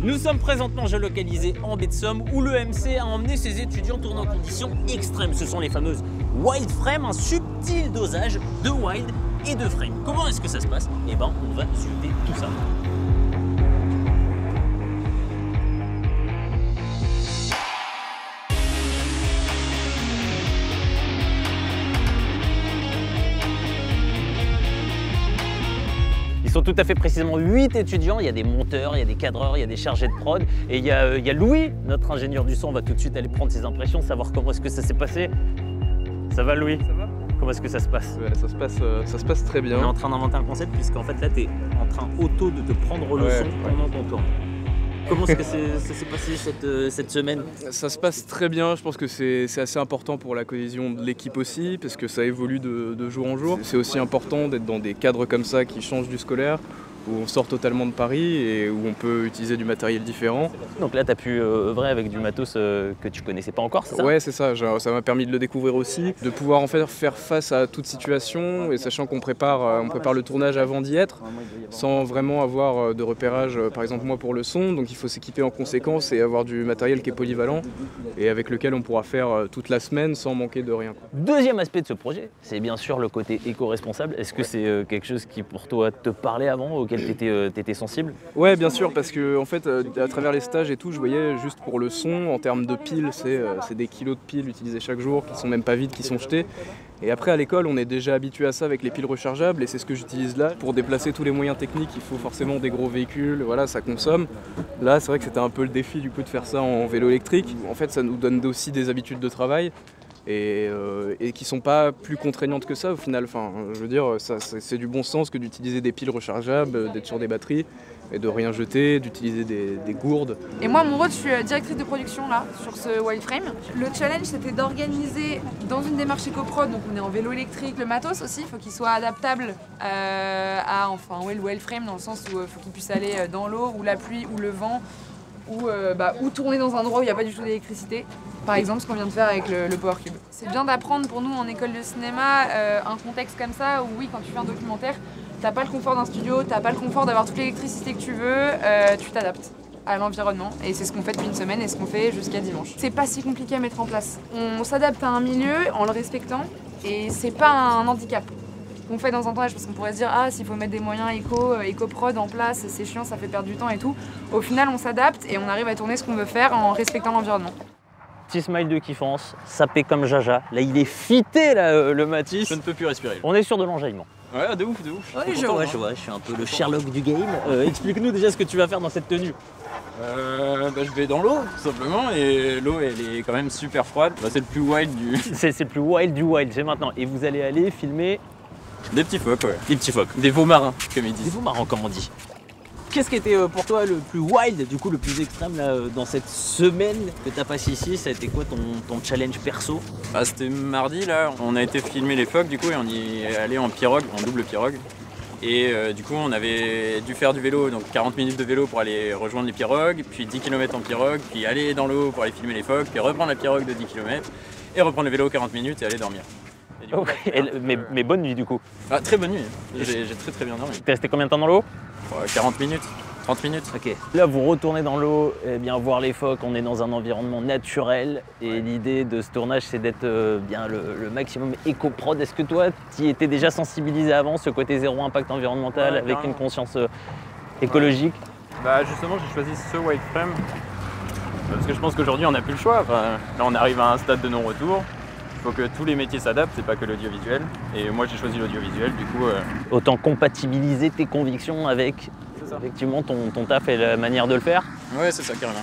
Nous sommes présentement géolocalisés en baie de Somme où l'EMC a emmené ses étudiants tourner en conditions extrêmes. Ce sont les fameuses wild frames, un subtil dosage de wild et de frame. Comment est-ce que ça se passe? Eh ben, on va suivre tout ça. Ils sont tout à fait précisément 8 étudiants, il y a des monteurs, il y a des cadreurs, il y a des chargés de prod et il y a Louis, notre ingénieur du son. On va tout de suite aller prendre ses impressions, savoir comment est-ce que ça s'est passé. Ça va Louis? Ça va? Comment est-ce que ça se passe? Ouais, ça se passe très bien. On est en train d'inventer un concept puisqu'en fait là tu es en train auto de te prendre le son pendant qu'on tourne. Comment est-ce que ça s'est passé cette semaine? Ça se passe très bien, je pense que c'est assez important pour la cohésion de l'équipe aussi, parce que ça évolue de jour en jour. C'est aussi important d'être dans des cadres comme ça qui changent du scolaire, où on sort totalement de Paris et où on peut utiliser du matériel différent. Donc là tu as pu œuvrer avec du matos que tu connaissais pas encore, c'est ça? Ouais, c'est ça, ça m'a permis de le découvrir aussi, de pouvoir en fait faire face à toute situation, et sachant qu'on prépare le tournage avant d'y être, sans vraiment avoir de repérage, par exemple moi pour le son, donc il faut s'équiper en conséquence et avoir du matériel qui est polyvalent et avec lequel on pourra faire toute la semaine sans manquer de rien. Deuxième aspect de ce projet, c'est bien sûr le côté éco-responsable. Est-ce que c'est quelque chose qui pour toi te parlait avant, auquel tu étais sensible? Ouais, bien sûr, parce que en fait, à travers les stages et tout, je voyais juste pour le son, en termes de piles, c'est des kilos de piles utilisées chaque jour, qui sont même pas vides, qui sont jetées. Et après à l'école, on est déjà habitué à ça avec les piles rechargeables et c'est ce que j'utilise là. Pour déplacer tous les moyens techniques, il faut forcément des gros véhicules, voilà, ça consomme. Là, c'est vrai que c'était un peu le défi du coup de faire ça en vélo électrique. En fait, ça nous donne aussi des habitudes de travail. Et qui sont pas plus contraignantes que ça au final. Enfin, je veux dire, c'est du bon sens que d'utiliser des piles rechargeables, d'être sur des batteries et de rien jeter, d'utiliser des gourdes. Et moi, mon rôle, je suis directrice de production là, sur ce Wildframe. Le challenge, c'était d'organiser dans une démarche éco-prod, donc on est en vélo électrique, le matos aussi, il faut qu'il soit adaptable à le Wildframe, dans le sens où il faut qu'il puisse aller dans l'eau, ou la pluie, ou le vent, ou tourner dans un endroit où il n'y a pas du tout d'électricité. Par exemple, ce qu'on vient de faire avec le Power Cube. C'est bien d'apprendre pour nous en école de cinéma un contexte comme ça où oui, quand tu fais un documentaire, t'as pas le confort d'un studio, t'as pas le confort d'avoir toute l'électricité que tu veux, tu t'adaptes à l'environnement et c'est ce qu'on fait depuis une semaine et ce qu'on fait jusqu'à dimanche. C'est pas si compliqué à mettre en place. On s'adapte à un milieu en le respectant et c'est pas un handicap. On fait dans un tournage parce qu'on pourrait se dire ah s'il faut mettre des moyens éco-prod en place, c'est chiant, ça fait perdre du temps et tout. Au final, on s'adapte et on arrive à tourner ce qu'on veut faire en respectant l'environnement. Petit smile de kiffance, sapé comme Jaja. Là, il est fité, là, le Matisse. Je ne peux plus respirer. On est sur de l'enjaillement. Ouais, de ouf, de ouf. Ouais, je vois, je suis un peu le Sherlock du game. Explique-nous déjà ce que tu vas faire dans cette tenue. Je vais dans l'eau, tout simplement, et l'eau, elle est quand même super froide. C'est le plus wild du... C'est le plus wild du wild, c'est maintenant. Et vous allez aller filmer... Des petits phoques, ouais. Des petits phoques. Des veaux marins, comme ils Des disent. veaux marins, comme on dit. Qu'est-ce qui était pour toi le plus wild, du coup le plus extrême là, dans cette semaine que tu as passé ici? Ça a été quoi ton challenge perso? C'était mardi là, on a été filmer les phoques du coup et on y est allé en pirogue, en double pirogue. Et du coup on avait dû faire du vélo, donc 40 minutes de vélo pour aller rejoindre les pirogues, puis 10 km en pirogue, puis aller dans l'eau pour aller filmer les phoques, puis reprendre la pirogue de 10 km et reprendre le vélo 40 minutes et aller dormir. Et coup, mais bonne nuit du coup. Ah, très bonne nuit, j'ai très bien dormi. T'es resté combien de temps dans l'eau? 40 minutes, 30 minutes. Ok. Là, vous retournez dans l'eau, bien voir les phoques, on est dans un environnement naturel. Et l'idée de ce tournage, c'est d'être bien le maximum éco-prod. Est-ce que toi, tu étais déjà sensibilisé avant, ce côté zéro impact environnemental, avec une conscience écologique? Justement, j'ai choisi ce Wildframe parce que je pense qu'aujourd'hui, on n'a plus le choix. Enfin, là, on arrive à un stade de non-retour. Il faut que tous les métiers s'adaptent, c'est pas que l'audiovisuel. Et moi j'ai choisi l'audiovisuel, du coup... Autant compatibiliser tes convictions avec effectivement ton taf et la manière de le faire. Ouais, c'est ça, carrément.